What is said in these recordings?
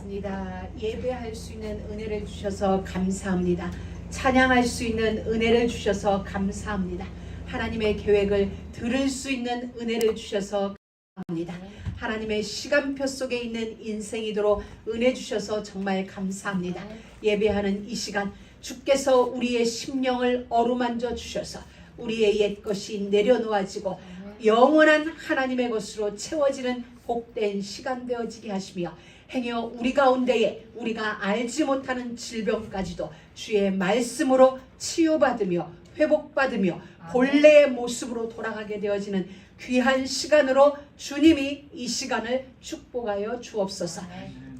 감사합니다. 예배할 수 있는 은혜를 주셔서 감사합니다. 찬양할 수 있는 은혜를 주셔서 감사합니다. 하나님의 계획을 들을 수 있는 은혜를 주셔서 감사합니다. 하나님의 시간표 속에 있는 인생이도록 은혜 주셔서 정말 감사합니다. 예배하는 이 시간 주께서 우리의 심령을 어루만져 주셔서 우리의 옛것이 내려놓아지고 영원한 하나님의 것으로 채워지는 복된 시간 되어지게 하시며 행여 우리 가운데에 우리가 알지 못하는 질병까지도 주의 말씀으로 치유받으며 회복받으며 본래의 모습으로 돌아가게 되어지는 귀한 시간으로 주님이 이 시간을 축복하여 주옵소서.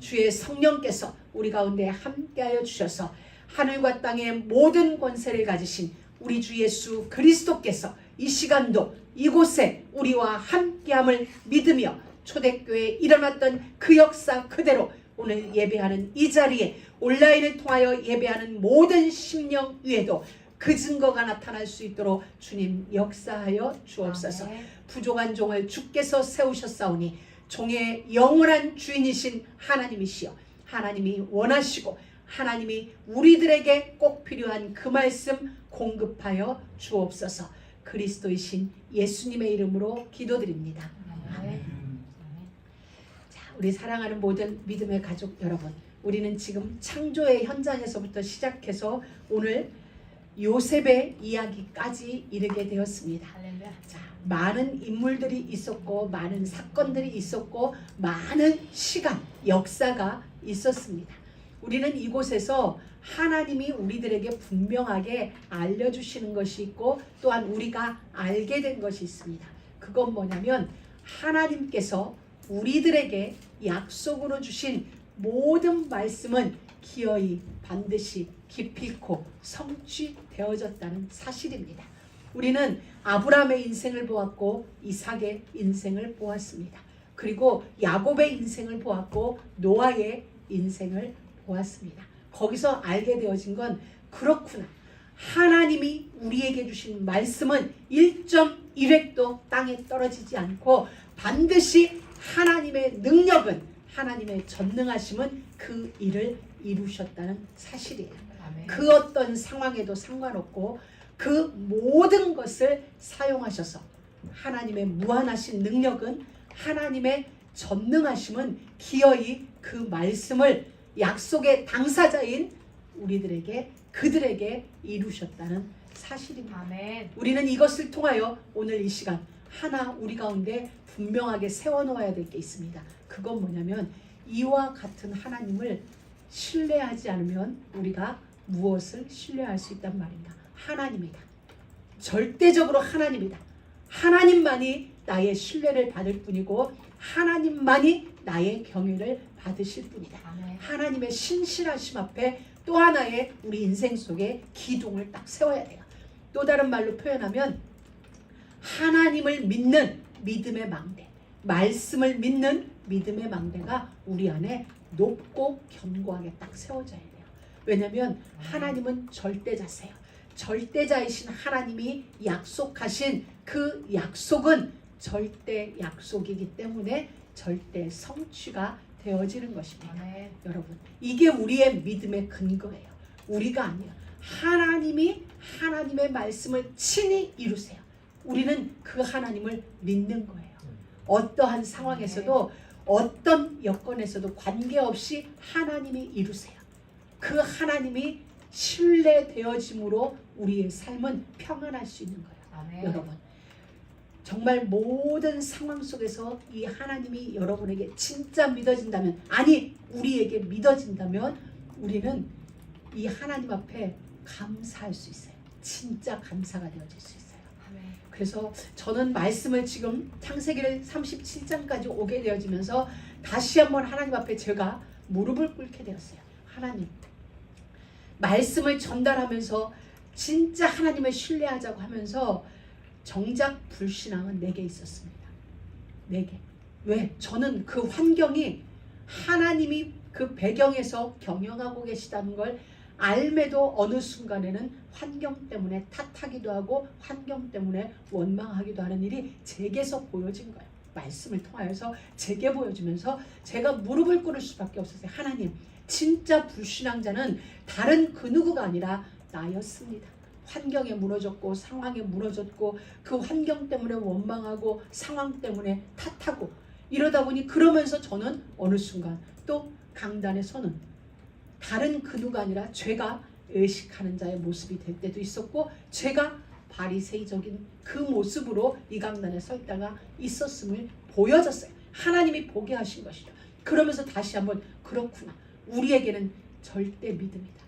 주의 성령께서 우리 가운데 함께하여 주셔서 하늘과 땅의 모든 권세를 가지신 우리 주 예수 그리스도께서 이 시간도 이곳에 우리와 함께함을 믿으며 초대교회에 일어났던 그 역사 그대로 오늘 예배하는 이 자리에 온라인을 통하여 예배하는 모든 심령 위에도 그 증거가 나타날 수 있도록 주님 역사하여 주옵소서. 부족한 종을 주께서 세우셨사오니 종의 영원한 주인이신 하나님이시여 하나님이 원하시고 하나님이 우리들에게 꼭 필요한 그 말씀 공급하여 주옵소서. 그리스도이신 예수님의 이름으로 기도드립니다. 자, 우리 사랑하는 모든 믿음의 가족 여러분, 우리는 지금 창조의 현장에서부터 시작해서 오늘 요셉의 이야기까지 이르게 되었습니다. 자, 많은 인물들이 있었고 많은 사건들이 있었고 많은 시간, 역사가 있었습니다. 우리는 이곳에서 하나님이 우리들에게 분명하게 알려주시는 것이 있고 또한 우리가 알게 된 것이 있습니다. 그건 뭐냐면 하나님께서 우리들에게 약속으로 주신 모든 말씀은 기어이 반드시 기필코 성취되어졌다는 사실입니다. 우리는 아브라함의 인생을 보았고 이삭의 인생을 보았습니다. 그리고 야곱의 인생을 보았고 노아의 인생을 보았습니다. 거기서 알게 되어진 건 그렇구나. 하나님이 우리에게 주신 말씀은 1.1획도 땅에 떨어지지 않고 반드시 하나님의 능력은 하나님의 전능하심은 그 일을 이루셨다는 사실이에요. 아멘. 그 어떤 상황에도 상관없고 그 모든 것을 사용하셔서 하나님의 무한하신 능력은 하나님의 전능하심은 기어이 그 말씀을 약속의 당사자인 우리들에게 그들에게 이루셨다는 사실입니다. 아멘. 우리는 이것을 통하여 오늘 이 시간 하나 우리 가운데 분명하게 세워놓아야 될 게 있습니다. 그건 뭐냐면 이와 같은 하나님을 신뢰하지 않으면 우리가 무엇을 신뢰할 수 있단 말인가? 하나님이다. 절대적으로 하나님이다. 하나님만이 나의 신뢰를 받을 뿐이고 하나님만이 나의 경외를 받으실 뿐이다. 아멘. 하나님의 신실하심 앞에 또 하나의 우리 인생 속에 기둥을 딱 세워야 돼요. 또 다른 말로 표현하면 하나님을 믿는 믿음의 망대, 말씀을 믿는 믿음의 망대가 우리 안에 높고 견고하게 딱 세워져야 돼요. 왜냐하면 하나님은 절대자세요. 절대자이신 하나님이 약속하신 그 약속은 절대 약속이기 때문에 절대 성취가 되어지는 것입니다. 아멘. 여러분, 이게 우리의 믿음의 근거예요. 우리가 아니에요. 하나님이 하나님의 말씀을 친히 이루세요. 우리는 그 하나님을 믿는 거예요. 어떠한 상황에서도 어떤 여건에서도 관계없이 하나님이 이루세요. 그 하나님이 신뢰되어짐으로 우리의 삶은 평안할 수 있는 거예요. 아멘. 여러분, 정말 모든 상황 속에서 이 하나님이 여러분에게 진짜 믿어진다면, 아니 우리에게 믿어진다면 우리는 이 하나님 앞에 감사할 수 있어요. 진짜 감사가 되어질 수 있어요. 아멘. 그래서 저는 말씀을 지금 창세기를 37장까지 오게 되어지면서 다시 한번 하나님 앞에 제가 무릎을 꿇게 되었어요. 하나님, 말씀을 전달하면서 진짜 하나님을 신뢰하자고 하면서 정작 불신앙은 내게 있었습니다. 내게. 왜? 저는 그 환경이 하나님이 그 배경에서 경영하고 계시다는 걸 알매도 어느 순간에는 환경 때문에 탓하기도 하고 환경 때문에 원망하기도 하는 일이 제게서 보여진 거예요. 말씀을 통하여서 제게 보여주면서 제가 무릎을 꿇을 수밖에 없었어요. 하나님, 진짜 불신앙자는 다른 그 누구가 아니라 나였습니다. 환경에 무너졌고 상황에 무너졌고 그 환경 때문에 원망하고 상황 때문에 탓하고 이러다 보니 그러면서 저는 어느 순간 또 강단에 서는 다른 그 누가 아니라 죄가 의식하는 자의 모습이 될 때도 있었고 죄가 바리새이적인 그 모습으로 이 강단에 설 때가 있었음을 보여졌어요. 하나님이 보게 하신 것이죠. 그러면서 다시 한번 그렇구나. 우리에게는 절대 믿음이다.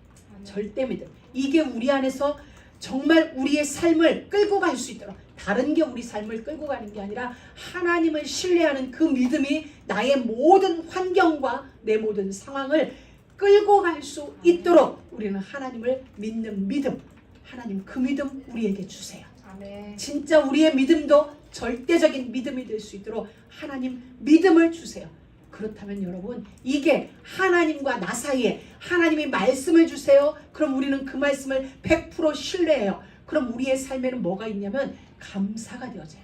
절대 믿음. 이게 우리 안에서 정말 우리의 삶을 끌고 갈 수 있도록 다른 게 우리 삶을 끌고 가는 게 아니라 하나님을 신뢰하는 그 믿음이 나의 모든 환경과 내 모든 상황을 끌고 갈 수 있도록 우리는 하나님을 믿는 믿음, 하나님 그 믿음 우리에게 주세요. 아멘. 진짜 우리의 믿음도 절대적인 믿음이 될 수 있도록 하나님 믿음을 주세요. 그렇다면 여러분, 이게 하나님과 나 사이에 하나님이 말씀을 주세요. 그럼 우리는 그 말씀을 100% 신뢰해요. 그럼 우리의 삶에는 뭐가 있냐면 감사가 되어져요.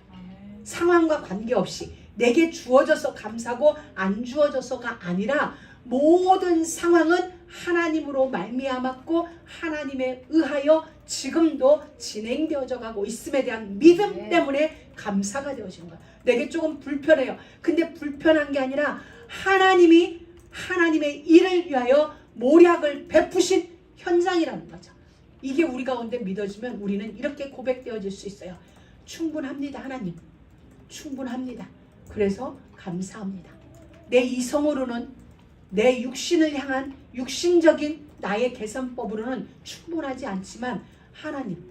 상황과 관계없이 내게 주어져서 감사고 안 주어져서가 아니라 모든 상황은 하나님으로 말미암았고 하나님에 의하여 지금도 진행되어져 가고 있음에 대한 믿음 때문에 감사가 되어지는 거예요. 내게 조금 불편해요. 근데 불편한 게 아니라 하나님이 하나님의 일을 위하여 모략을 베푸신 현장이라는 거죠. 이게 우리 가운데 믿어지면 우리는 이렇게 고백되어질 수 있어요. 충분합니다. 하나님. 충분합니다. 그래서 감사합니다. 내 이성으로는 내 육신을 향한 육신적인 나의 계산법으로는 충분하지 않지만 하나님,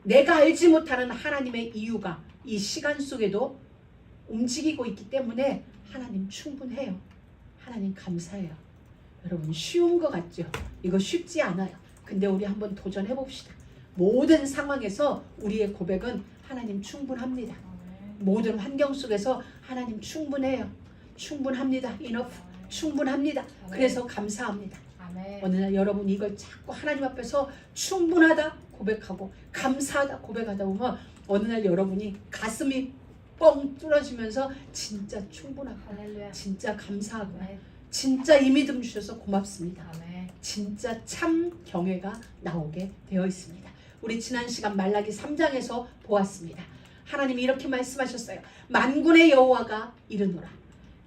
내가 알지 못하는 하나님의 이유가 이 시간 속에도 움직이고 있기 때문에 하나님 충분해요. 하나님 감사해요. 여러분 쉬운 것 같죠? 이거 쉽지 않아요. 근데 우리 한번 도전해 봅시다. 모든 상황에서 우리의 고백은 하나님 충분합니다. 모든 환경 속에서 하나님 충분해요. 충분합니다. enough. 충분합니다. 그래서 감사합니다. 어느 날 여러분 이걸 자꾸 하나님 앞에서 충분하다 고백하고 감사하다 고백하다 보면 어느 날 여러분이 가슴이 뻥 뚫어지면서 진짜 충분하고 진짜 감사하고 진짜 이 믿음 주셔서 고맙습니다. 진짜 참 경외가 나오게 되어 있습니다. 우리 지난 시간 말라기 3장에서 보았습니다. 하나님이 이렇게 말씀하셨어요. 만군의 여호와가 이르노라.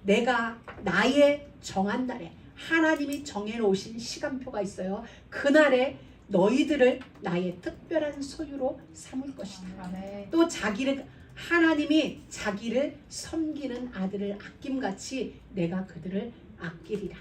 내가 나의 정한 날에 하나님이 정해놓으신 시간표가 있어요. 그날에 너희들을 나의 특별한 소유로 삼을 것이다. 또 하나님이 자기를 섬기는 아들을 아낌같이 내가 그들을 아끼리라.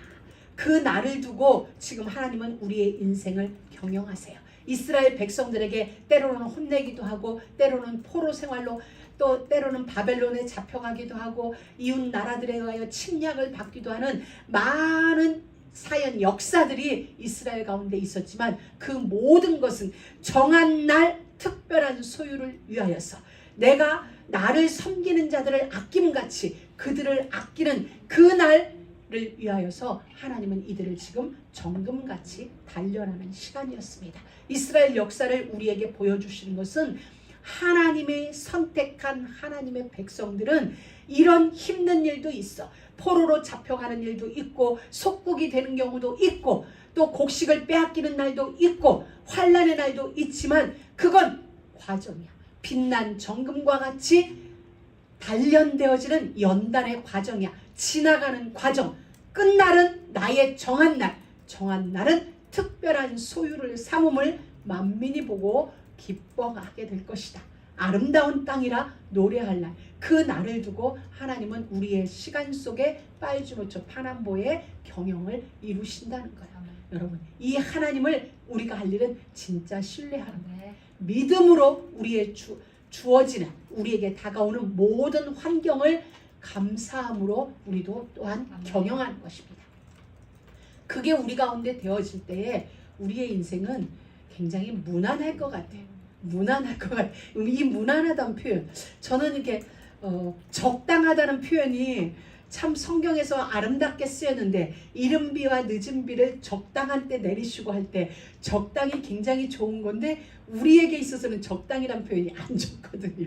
그 날을 두고 지금 하나님은 우리의 인생을 경영하세요. 이스라엘 백성들에게 때로는 혼내기도 하고 때로는 포로 생활로 또 때로는 바벨론에 잡혀가기도 하고 이웃 나라들에 의하여 침략을 받기도 하는 많은 사연 역사들이 이스라엘 가운데 있었지만 그 모든 것은 정한 날 특별한 소유를 위하여서 내가 나를 섬기는 자들을 아낌같이 그들을 아끼는 그 날을 위하여서 하나님은 이들을 지금 정금같이 단련하는 시간이었습니다. 이스라엘 역사를 우리에게 보여주시는 것은 하나님의 선택한 하나님의 백성들은 이런 힘든 일도 있어. 포로로 잡혀가는 일도 있고 속국이 되는 경우도 있고 또 곡식을 빼앗기는 날도 있고 환난의 날도 있지만 그건 과정이야. 빛난 정금과 같이 단련되어지는 연단의 과정이야. 지나가는 과정. 끝날은 나의 정한 날. 정한 날은 특별한 소유를 삼음을 만민이 보고 기뻐하게 될 것이다. 아름다운 땅이라 노래할 날. 그 날을 두고 하나님은 우리의 시간 속에 빨주노초 파남보의 경영을 이루신다는 거야. 여러분, 이 하나님을 우리가 할 일은 진짜 신뢰하는 거예요. 믿음으로 우리의 주어지는 우리에게 다가오는 모든 환경을 감사함으로 우리도 또한 경영하는 것입니다. 그게 우리 가운데 되어질 때에 우리의 인생은 굉장히 무난할 것 같아요. 무난할 것 같아요. 이 무난하다는 표현, 저는 이렇게 적당하다는 표현이 참 성경에서 아름답게 쓰였는데 이른 비와 늦은 비를 적당한 때 내리시고 할 때 적당히 굉장히 좋은 건데 우리에게 있어서는 적당이란 표현이 안 좋거든요.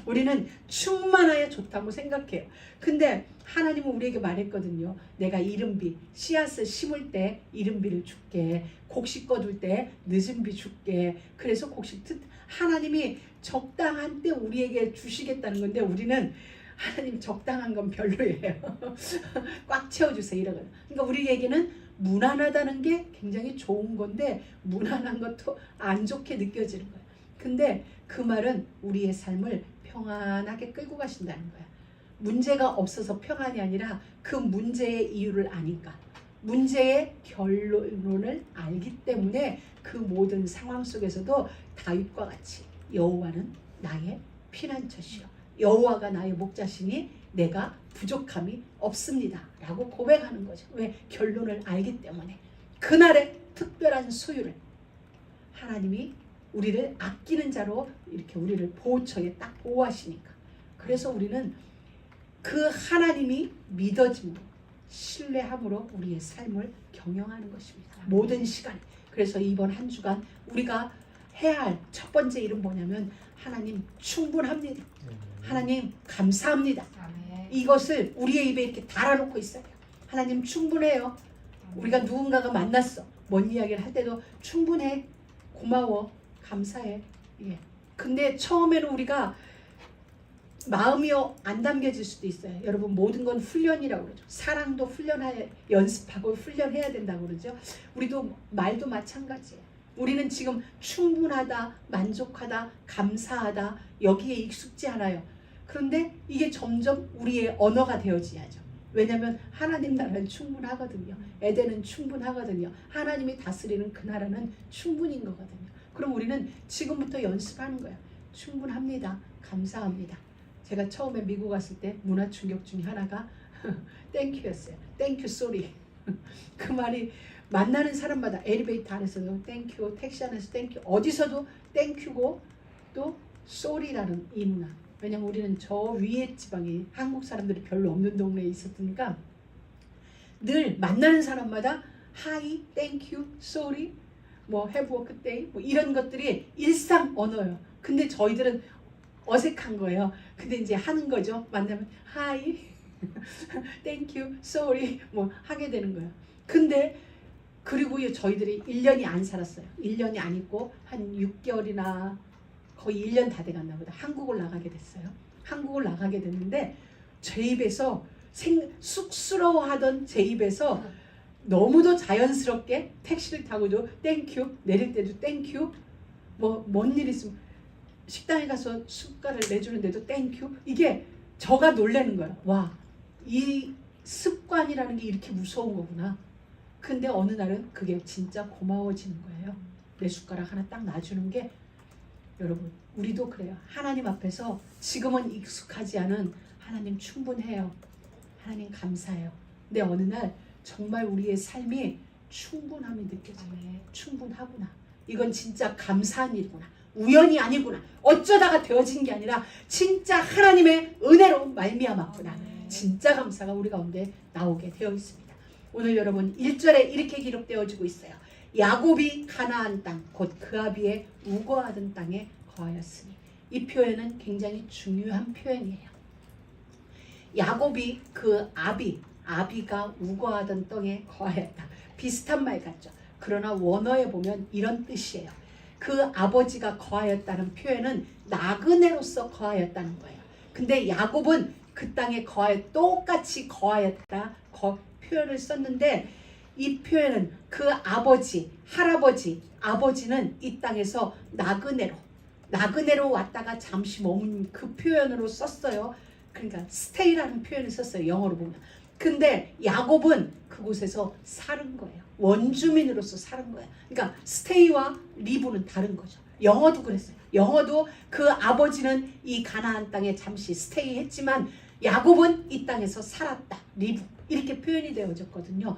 우리는 충만하여 좋다고 생각해요. 근데 하나님은 우리에게 말했거든요. 내가 이른 비, 씨앗을 심을 때 이른 비를 줄게. 곡식 거둘 때 늦은 비 줄게. 그래서 하나님이 적당한 때 우리에게 주시겠다는 건데 우리는 하나님 적당한 건 별로예요. 꽉 채워주세요 이러거든. 그러니까 우리에게는 무난하다는 게 굉장히 좋은 건데 무난한 것도 안 좋게 느껴지는 거예요. 근데 그 말은 우리의 삶을 평안하게 끌고 가신다는 거야. 문제가 없어서 평안이 아니라 그 문제의 이유를 아니까, 문제의 결론을 알기 때문에 그 모든 상황 속에서도 다윗과 같이 여호와는 나의 피난처시요 여호와가 나의 목자시니 내가 부족함이 없습니다 라고 고백하는 거죠. 왜? 결론을 알기 때문에. 그날의 특별한 소유를 하나님이 우리를 아끼는 자로 이렇게 우리를 보호처에 딱 보호하시니까. 그래서 우리는 그 하나님이 믿어짐으로 신뢰함으로 우리의 삶을 경영하는 것입니다. 모든 시간. 그래서 이번 한 주간 우리가 해야 할 첫 번째 일은 뭐냐면 하나님 충분합니다. 하나님 감사합니다. 이것을 우리의 입에 이렇게 달아놓고 있어요. 하나님 충분해요. 우리가 누군가가 만났어. 뭔 이야기를 할 때도 충분해. 고마워. 감사해. 예. 근데 처음에는 우리가 마음이 안 담겨질 수도 있어요. 여러분 모든 건 훈련이라고 그러죠. 사랑도 연습하고 훈련해야 된다고 그러죠. 우리도 말도 마찬가지예요. 우리는 지금 충분하다, 만족하다, 감사하다 여기에 익숙지 않아요. 그런데 이게 점점 우리의 언어가 되어져야죠. 왜냐하면 하나님 나라는 충분하거든요. 에덴은 충분하거든요. 하나님이 다스리는 그 나라는 충분인 거거든요. 그럼 우리는 지금부터 연습하는 거예요. 충분합니다. 감사합니다. 제가 처음에 미국 갔을 때 문화 충격 중에 하나가 땡큐였어요. 땡큐 쏘리. 그 말이 만나는 사람마다 엘리베이터 안에서도 땡큐, 택시 안에서 땡큐, 어디서도 땡큐고 또 쏘리라는 이 문화. 왜냐면 우리는 저 위에 지방이 한국 사람들이 별로 없는 동네에 있었으니까 늘 만나는 사람마다 하이, 땡큐, 쏘리, 뭐 have a good day 뭐 이런 것들이 일상 언어예요. 근데 저희들은 어색한 거예요. 근데 이제 하는 거죠. 만나면 하이, 땡큐, 쏘리 뭐 하게 되는 거예요. 근데 그리고 저희들이 1년이 안 살았어요. 1년이 안 있고 한 6개월이나 거의 1년 다 돼갔나 보다. 한국을 나가게 됐어요. 한국을 나가게 됐는데 제 입에서 쑥스러워하던 제 입에서 너무도 자연스럽게 택시를 타고도 땡큐, 내릴 때도 땡큐, 뭐 뭔 일 있으면 식당에 가서 숟갈을 내주는데도 땡큐. 이게 저가 놀라는 거예요. 와, 이 습관이라는 게 이렇게 무서운 거구나. 근데 어느 날은 그게 진짜 고마워지는 거예요. 내 숟가락 하나 딱 놔주는 게. 여러분 우리도 그래요. 하나님 앞에서 지금은 익숙하지 않은 하나님 충분해요. 하나님 감사해요. 근데 어느 날 정말 우리의 삶이 충분함이 느껴져요. 충분하구나. 이건 진짜 감사한 일이구나. 우연이 아니구나. 어쩌다가 되어진 게 아니라 진짜 하나님의 은혜로 말미암았구나. 진짜 감사가 우리 가운데 나오게 되어 있습니다. 오늘 여러분 1절에 이렇게 기록되어지고 있어요. 야곱이 가나안 땅 곧 그아비의 우거하던 땅에 거하였으니. 이 표현은 굉장히 중요한 표현이에요. 야곱이 그 아비가 우거하던 땅에 거하였다. 비슷한 말 같죠. 그러나 원어에 보면 이런 뜻이에요. 그 아버지가 거하였다는 표현은 나그네로서 거하였다는 거예요. 근데 야곱은 그 땅에 똑같이 거하였다 표현을 썼는데 이 표현은 그 아버지, 할아버지, 아버지는 이 땅에서 나그네로 왔다가 잠시 머문 그 표현으로 썼어요. 그러니까 stay라는 표현을 썼어요. 영어로 보면. 근데 야곱은 그곳에서 사는 거예요. 원주민으로서 사는 거예요. 그러니까 stay와 live는 다른 거죠. 영어도 그랬어요. 영어도 그 아버지는 이 가나안 땅에 잠시 stay 했지만 야곱은 이 땅에서 살았다. live. 이렇게 표현이 되어졌거든요.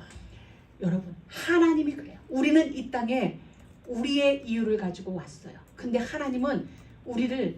여러분 하나님이 그래요. 우리는 이 땅에 우리의 이유를 가지고 왔어요. 근데 하나님은 우리를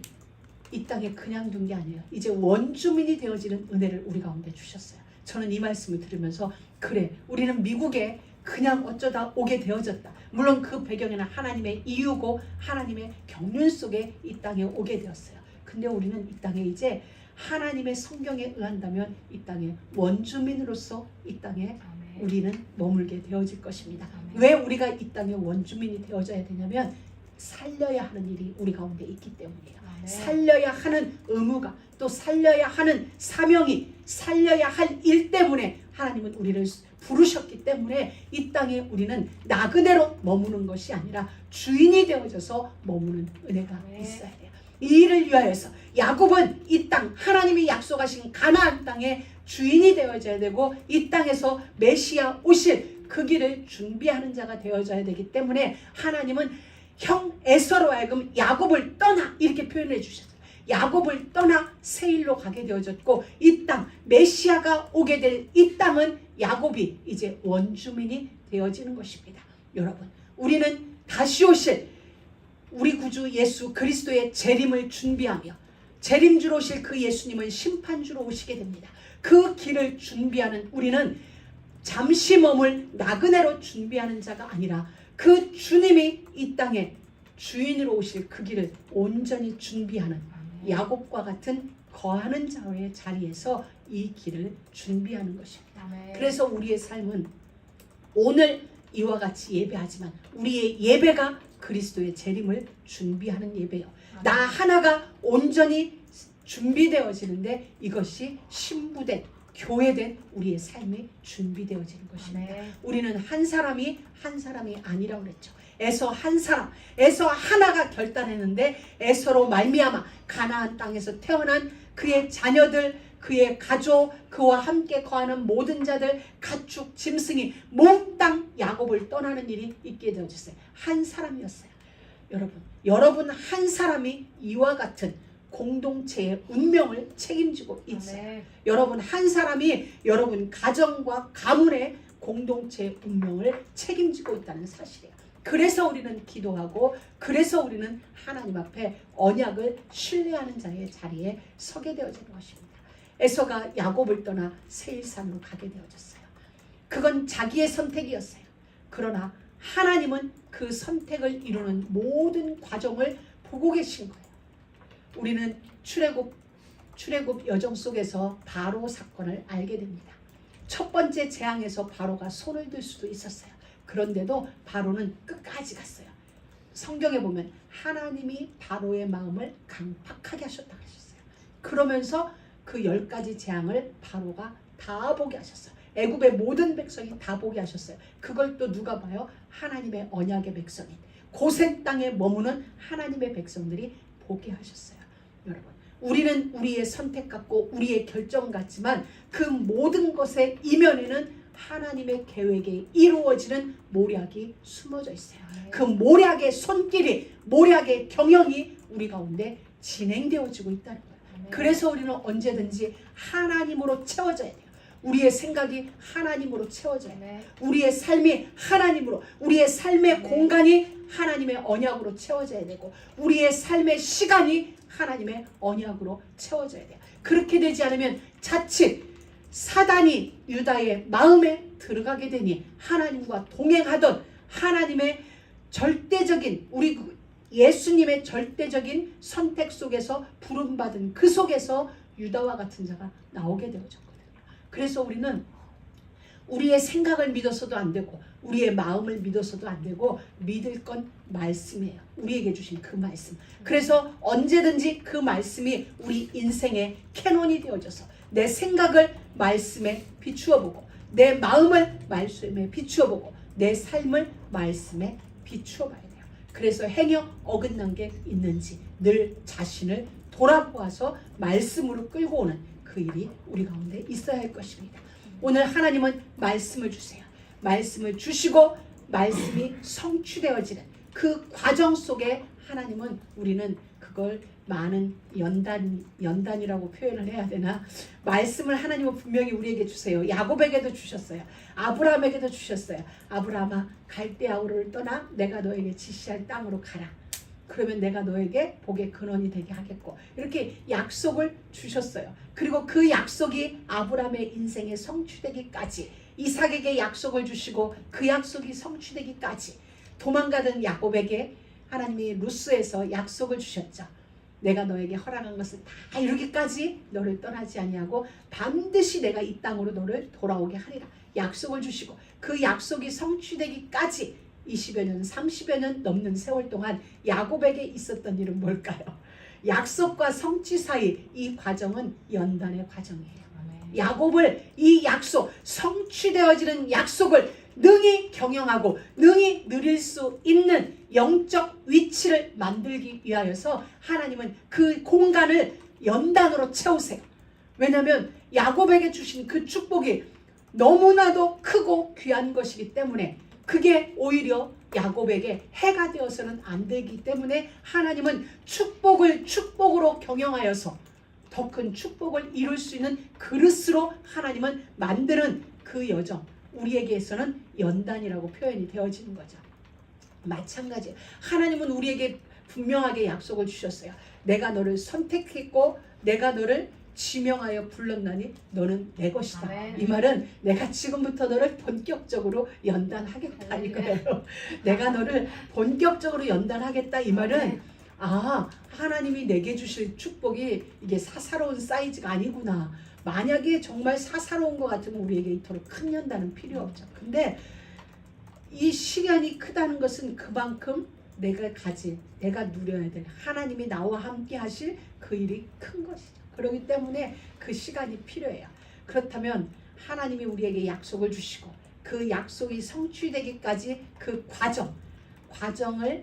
이 땅에 그냥 둔 게 아니에요. 이제 원주민이 되어지는 은혜를 우리 가운데 주셨어요. 저는 이 말씀을 들으면서 그래, 우리는 미국에 그냥 어쩌다 오게 되어졌다. 물론 그 배경에는 하나님의 이유고 하나님의 경륜 속에 이 땅에 오게 되었어요. 근데 우리는 이 땅에 이제 하나님의 성경에 의한다면 이 땅의 원주민으로서 이 땅에 우리는 머물게 되어질 것입니다. 왜 우리가 이 땅의 원주민이 되어져야 되냐면 살려야 하는 일이 우리 가운데 있기 때문이에요. 살려야 하는 의무가, 또 살려야 하는 사명이, 살려야 할 일 때문에 하나님은 우리를 부르셨기 때문에 이 땅에 우리는 나그네로 머무는 것이 아니라 주인이 되어져서 머무는 은혜가 있어야 돼요. 이 일을 위하여서 야곱은 이 땅, 하나님이 약속하신 가나안 땅의 주인이 되어져야 되고 이 땅에서 메시아 오실 그 길을 준비하는 자가 되어져야 되기 때문에 하나님은 형 에서로 하여금 야곱을 떠나 이렇게 표현해 주셨어요. 야곱을 떠나 세일로 가게 되어졌고 이 땅, 메시아가 오게 될 이 땅은 야곱이 이제 원주민이 되어지는 것입니다. 여러분, 우리는 다시 오실 우리 구주 예수 그리스도의 재림을 준비하며 재림주로 오실 그 예수님은 심판주로 오시게 됩니다. 그 길을 준비하는 우리는 잠시 머물 나그네로 준비하는 자가 아니라 그 주님이 이 땅에 주인으로 오실 그 길을 온전히 준비하는 야곱과 같은 거하는 자의 자리에서 이 길을 준비하는 것입니다. 그래서 우리의 삶은 오늘 이와 같이 예배하지만 우리의 예배가 그리스도의 재림을 준비하는 예배요. 나 하나가 온전히 준비되어지는데 이것이 신부된 교회된 우리의 삶이 준비되어지는 것입니다. 우리는 한 사람이 아니라고 그랬죠. 에서 한 사람, 에서 하나가 결단했는데 에서로 말미암아 가나안 땅에서 태어난 그의 자녀들, 그의 가족, 그와 함께 거하는 모든 자들, 가축, 짐승이 몽땅 야곱을 떠나는 일이 있게 되어졌어요. 한 사람이었어요. 여러분 한 사람이 이와 같은 공동체의 운명을 책임지고 있어요. 여러분 한 사람이 여러분 가정과 가문의 공동체의 운명을 책임지고 있다는 사실이에요. 그래서 우리는 기도하고 그래서 우리는 하나님 앞에 언약을 신뢰하는 자의 자리에 서게 되어지는 것입니다. 에서가 야곱을 떠나 세일산으로 가게 되어졌어요. 그건 자기의 선택이었어요. 그러나 하나님은 그 선택을 이루는 모든 과정을 보고 계신 거예요. 우리는 출애굽 여정 속에서 바로 사건을 알게 됩니다. 첫 번째 재앙에서 바로가 손을 들 수도 있었어요. 그런데도 바로는 끝까지 갔어요. 성경에 보면 하나님이 바로의 마음을 강팍하게 하셨다고 하셨어요. 그러면서 그 10가지 재앙을 바로가 다 보게 하셨어요. 애굽의 모든 백성이 다 보게 하셨어요. 그걸 또 누가 봐요? 하나님의 언약의 백성인 고센 땅에 머무는 하나님의 백성들이 보게 하셨어요. 여러분, 우리는 우리의 선택 같고 우리의 결정 같지만 그 모든 것의 이면에는 하나님의 계획에 이루어지는 모략이 숨어져 있어요. 그 모략의 손길이, 모략의 경영이 우리 가운데 진행되어지고 있다는 거예요. 그래서 우리는 언제든지 하나님으로 채워져야 돼요. 우리의 생각이 하나님으로 채워져야 돼요. 우리의 삶이 하나님으로, 우리의 삶의 공간이 하나님의 언약으로 채워져야 되고 우리의 삶의 시간이 하나님의 언약으로 채워져야 돼요. 그렇게 되지 않으면 자칫 사단이 유다의 마음에 들어가게 되니 하나님과 동행하던 하나님의 절대적인 우리 예수님의 절대적인 선택 속에서 부름받은 그 속에서 유다와 같은 자가 나오게 되어졌거든요. 그래서 우리는 우리의 생각을 믿어서도 안 되고 우리의 마음을 믿어서도 안 되고 믿을 건 말씀이에요. 우리에게 주신 그 말씀. 그래서 언제든지 그 말씀이 우리 인생의 캐논이 되어져서 내 생각을 말씀에 비추어 보고 내 마음을 말씀에 비추어 보고 내 삶을 말씀에 비추어 봐야 돼요. 그래서 행여 어긋난 게 있는지 늘 자신을 돌아보아서 말씀으로 끌고 오는 그 일이 우리 가운데 있어야 할 것입니다. 오늘 하나님은 말씀을 주세요. 말씀을 주시고 말씀이 성취되어지는 그 과정 속에 하나님은 우리는 그걸 많은 연단이라고 표현을 해야 되나? 말씀을 하나님은 분명히 우리에게 주세요. 야곱에게도 주셨어요. 아브라함에게도 주셨어요. 아브라함아 갈대아 우르를 떠나 내가 너에게 지시할 땅으로 가라. 그러면 내가 너에게 복의 근원이 되게 하겠고 이렇게 약속을 주셨어요. 그리고 그 약속이 아브라함의 인생에 성취되기까지 이삭에게 약속을 주시고 그 약속이 성취되기까지 도망가던 야곱에게 하나님이 루스에서 약속을 주셨죠. 내가 너에게 허락한 것을 다 이루기까지 너를 떠나지 아니하고 반드시 내가 이 땅으로 너를 돌아오게 하리라 약속을 주시고 그 약속이 성취되기까지 20여 년 30여 년 넘는 세월 동안 야곱에게 있었던 일은 뭘까요? 약속과 성취 사이 이 과정은 연단의 과정이에요. 야곱을 이 약속 성취되어지는 약속을 능히 경영하고 능히 누릴 수 있는 영적 위치를 만들기 위하여서 하나님은 그 공간을 연단으로 채우세요. 왜냐하면 야곱에게 주신 그 축복이 너무나도 크고 귀한 것이기 때문에 그게 오히려 야곱에게 해가 되어서는 안 되기 때문에 하나님은 축복을 축복으로 경영하여서 더 큰 축복을 이룰 수 있는 그릇으로 하나님은 만드는 그 여정 우리에게서는 연단이라고 표현이 되어지는 거죠. 마찬가지 하나님은 우리에게 분명하게 약속을 주셨어요. 내가 너를 선택했고 내가 너를 지명하여 불렀나니 너는 내 것이다. 아멘. 이 말은 내가 지금부터 너를 본격적으로 연단하겠다 이거예요. 내가 너를 본격적으로 연단하겠다 이 말은 하나님이 내게 주실 축복이 이게 사사로운 사이즈가 아니구나. 만약에 정말 사사로운 것 같으면 우리에게 이토록 큰 연단은 필요 없죠. 근데 이 시간이 크다는 것은 그만큼 내가 가질, 내가 누려야 될 하나님이 나와 함께 하실 그 일이 큰 것이죠. 그렇기 때문에 그 시간이 필요해요. 그렇다면 하나님이 우리에게 약속을 주시고 그 약속이 성취되기까지 그 과정을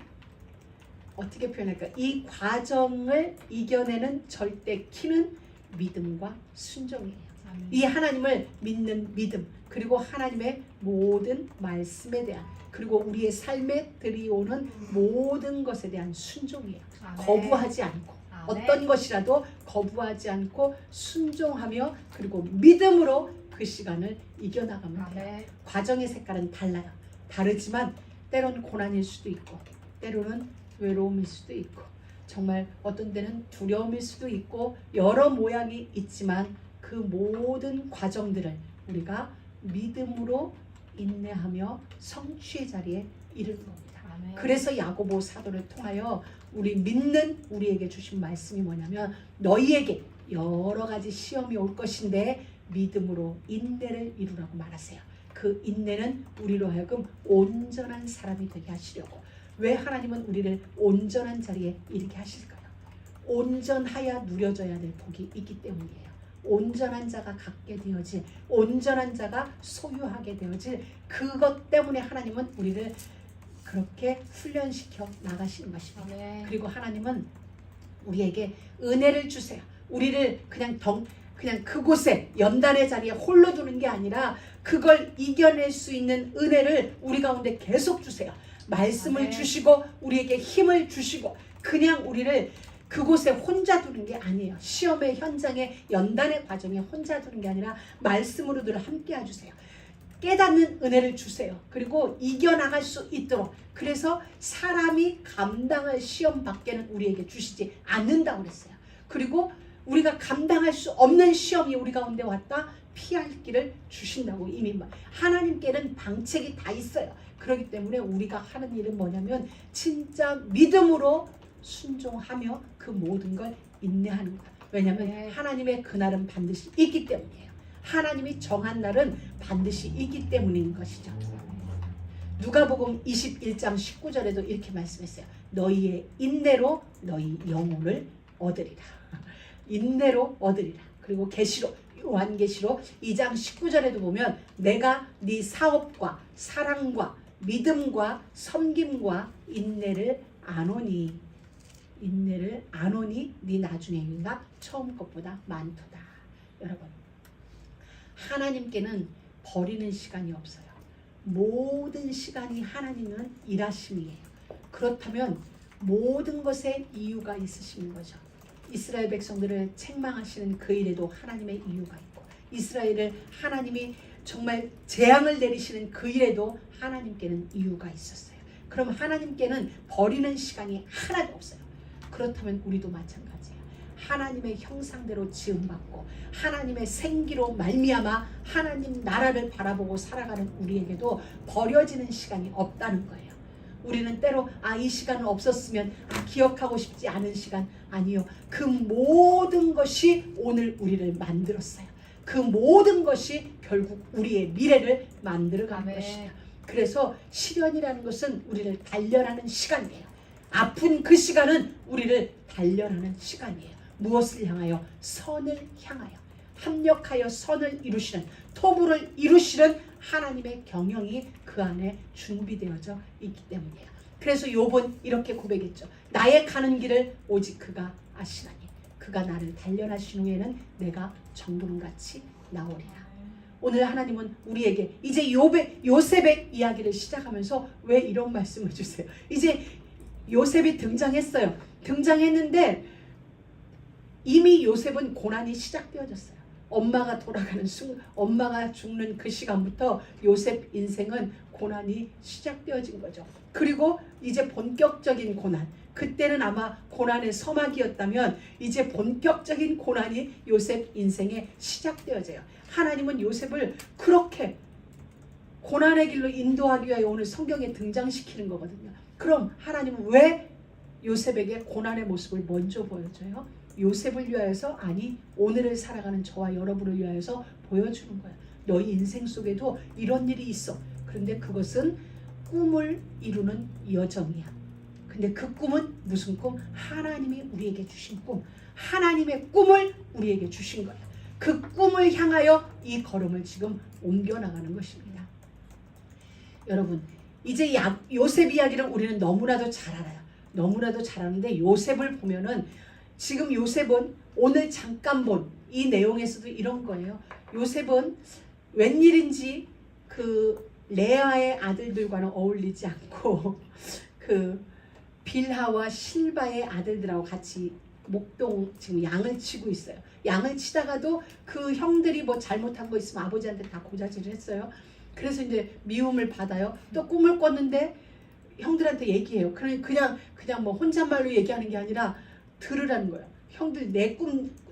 어떻게 표현할까? 이 과정을 이겨내는 절대 키는 믿음과 순종이에요. 이 하나님을 믿는 믿음 그리고 하나님의 모든 말씀에 대한 그리고 우리의 삶에 들이오는 모든 것에 대한 순종이에요. 거부하지 않고 어떤 것이라도 거부하지 않고 순종하며 그리고 믿음으로 그 시간을 이겨나가면 돼요. 과정의 색깔은 달라요. 다르지만 때론 고난일 수도 있고 때로는 외로움일 수도 있고 정말 어떤 때는 두려움일 수도 있고 여러 모양이 있지만 그 모든 과정들을 우리가 믿음으로 인내하며 성취의 자리에 이르는 겁니다. 아멘. 그래서 야고보 사도를 통하여 우리 믿는 우리에게 주신 말씀이 뭐냐면 너희에게 여러 가지 시험이 올 것인데 믿음으로 인내를 이루라고 말하세요. 그 인내는 우리로 하여금 온전한 사람이 되게 하시려고. 왜 하나님은 우리를 온전한 자리에 이르게 하실까요? 온전하여 누려져야 될 복이 있기 때문이에요. 온전한 자가 갖게 되어질, 온전한 자가 소유하게 되어질 그것 때문에 하나님은 우리를 그렇게 훈련시켜 나가시는 것입니다. 그리고 하나님은 우리에게 은혜를 주세요. 우리를 그냥 그곳에 연단의 자리에 홀로 두는 게 아니라 그걸 이겨낼 수 있는 은혜를 우리 가운데 계속 주세요. 말씀을 주시고 우리에게 힘을 주시고 그냥 우리를 그곳에 혼자 두는 게 아니에요. 시험의 현장에 연단의 과정에 혼자 두는 게 아니라 말씀으로 늘 함께 해주세요. 깨닫는 은혜를 주세요. 그리고 이겨나갈 수 있도록. 그래서 사람이 감당할 시험 밖에는 우리에게 주시지 않는다고 그랬어요. 그리고 우리가 감당할 수 없는 시험이 우리 가운데 왔다 피할 길을 주신다고 이미 하나님께는 방책이 다 있어요. 그렇기 때문에 우리가 하는 일은 뭐냐면 진짜 믿음으로 순종하며 그 모든 걸 인내하는 거예요. 왜냐하면 하나님의 그날은 반드시 있기 때문이에요. 하나님이 정한 날은 반드시 있기 때문인 것이죠. 누가복음 21장 19절에도 이렇게 말씀했어요. 너희의 인내로 너희 영혼을 얻으리라. 인내로 얻으리라. 그리고 계시록 요한계시록 2장 19절에도 보면 내가 네 사업과 사랑과 믿음과 섬김과 인내를 아노니 네 나중에 행위가 처음 것보다 많도다. 여러분 하나님께는 버리는 시간이 없어요. 모든 시간이 하나님은 일하심이에요. 그렇다면 모든 것에 이유가 있으신 거죠. 이스라엘 백성들을 책망하시는 그 일에도 하나님의 이유가 있고 이스라엘을 하나님이 정말 재앙을 내리시는 그 일에도 하나님께는 이유가 있었어요. 그럼 하나님께는 버리는 시간이 하나도 없어요. 그렇다면 우리도 마찬가지예요. 하나님의 형상대로 지음받고 하나님의 생기로 말미암아 하나님 나라를 바라보고 살아가는 우리에게도 버려지는 시간이 없다는 거예요. 우리는 때로 이 시간은 없었으면 기억하고 싶지 않은 시간, 아니요. 그 모든 것이 오늘 우리를 만들었어요. 그 모든 것이 결국 우리의 미래를 만들어가는 것이다. 그래서 시련이라는 것은 우리를 단련하는 시간이에요. 아픈 그 시간은 우리를 단련하는 시간이에요. 무엇을 향하여? 선을 향하여. 합력하여 선을 이루시는, 토부를 이루시는 하나님의 경영이 그 안에 준비되어져 있기 때문이에요. 그래서 욥은 이렇게 고백했죠. 나의 가는 길을 오직 그가 아시나니 그가 나를 단련하신 후에는 내가 정부름같이 나오리라. 오늘 하나님은 우리에게 이제 요셉의 이야기를 시작하면서 왜 이런 말씀을 주세요? 이제 요셉이 등장했어요. 등장했는데 이미 요셉은 고난이 시작되어졌어요. 엄마가 돌아가는 엄마가 죽는 그 시간부터 요셉 인생은 고난이 시작되어진 거죠. 그리고 이제 본격적인 고난, 그때는 아마 고난의 서막이었다면 이제 본격적인 고난이 요셉 인생에 시작되어져요. 하나님은 요셉을 그렇게 고난의 길로 인도하기 위하여 오늘 성경에 등장시키는 거거든요. 그럼 하나님은 왜 요셉에게 고난의 모습을 먼저 보여줘요? 요셉을 위하여서, 아니 오늘을 살아가는 저와 여러분을 위하여서 보여주는 거야. 너희 인생 속에도 이런 일이 있어. 그런데 그것은 꿈을 이루는 여정이야. 근데 그 꿈은 무슨 꿈? 하나님이 우리에게 주신 꿈. 하나님의 꿈을 우리에게 주신 거야. 그 꿈을 향하여 이 걸음을 지금 옮겨나가는 것입니다. 여러분, 이제 요셉 이야기를 우리는 너무나도 잘 알아요. 너무나도 잘 아는데 요셉을 보면은 지금 요셉은 오늘 잠깐 본 이 내용에서도 이런 거예요. 요셉은 웬일인지 그 레아의 아들들과는 어울리지 않고 그 빌하와 실바의 아들들하고 같이 지금 양을 치고 있어요. 양을 치다가도 그 형들이 뭐 잘못한 거 있으면 아버지한테 다 고자질을 했어요. 그래서 이제 미움을 받아요. 또 꿈을 꿨는데 형들한테 얘기해요. 그냥 뭐 혼잣말로 얘기하는 게 아니라 들으라는 거예요. 형들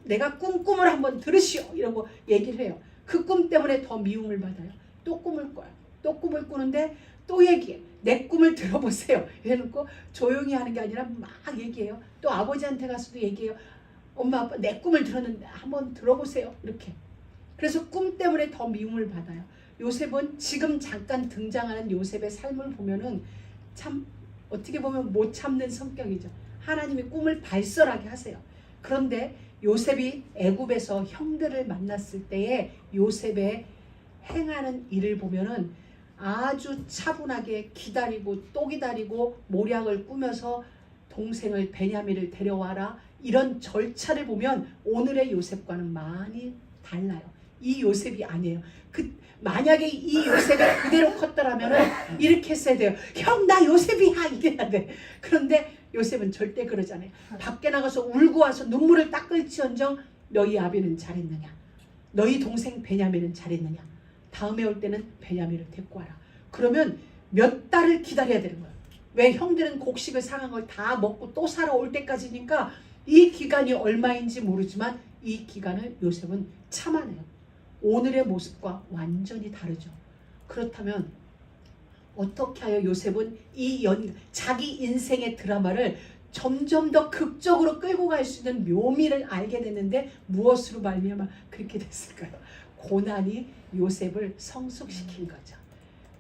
내가 꿈을 한번 들으시오 이러고 얘기를 해요. 그 꿈 때문에 더 미움을 받아요. 또 꿈을 꿔요. 또 꿈을 꾸는데 또 얘기해. 내 꿈을 들어보세요. 이래놓고 조용히 하는 게 아니라 막 얘기해요. 또 아버지한테 가서도 얘기해요. 엄마 아빠 내 꿈을 들었는데 한번 들어보세요. 이렇게. 그래서 꿈 때문에 더 미움을 받아요. 요셉은 지금 잠깐 등장하는 요셉의 삶을 보면은 참 어떻게 보면 못 참는 성격이죠. 하나님이 꿈을 발설하게 하세요. 그런데 요셉이 애굽에서 형들을 만났을 때에 요셉의 행하는 일을 보면은 아주 차분하게 기다리고 또 기다리고 모략을 꾸며서 동생을 베냐민을 데려와라, 이런 절차를 보면 오늘의 요셉과는 많이 달라요. 이 요셉이 아니에요. 만약에 이 요셉이 그대로 컸더라면 이렇게 했어야 돼요. 형 나 요셉이야 이래야 돼. 그런데 요셉은 절대 그러지 않아요. 밖에 나가서 울고 와서 눈물을 닦을지언정 너희 아비는 잘했느냐, 너희 동생 베냐민은 잘했느냐, 다음에 올 때는 베냐민을 데리고 와라. 그러면 몇 달을 기다려야 되는 거예요. 왜? 형들은 곡식을 상한 걸 다 먹고 또 사러 올 때까지니까 이 기간이 얼마인지 모르지만 이 기간을 요셉은 참아내요. 오늘의 모습과 완전히 다르죠. 그렇다면 어떻게 하여 요셉은 자기 인생의 드라마를 점점 더 극적으로 끌고 갈 수 있는 묘미를 알게 됐는데 무엇으로 말미암아 그렇게 됐을까요? 고난이 요셉을 성숙시킨 거죠.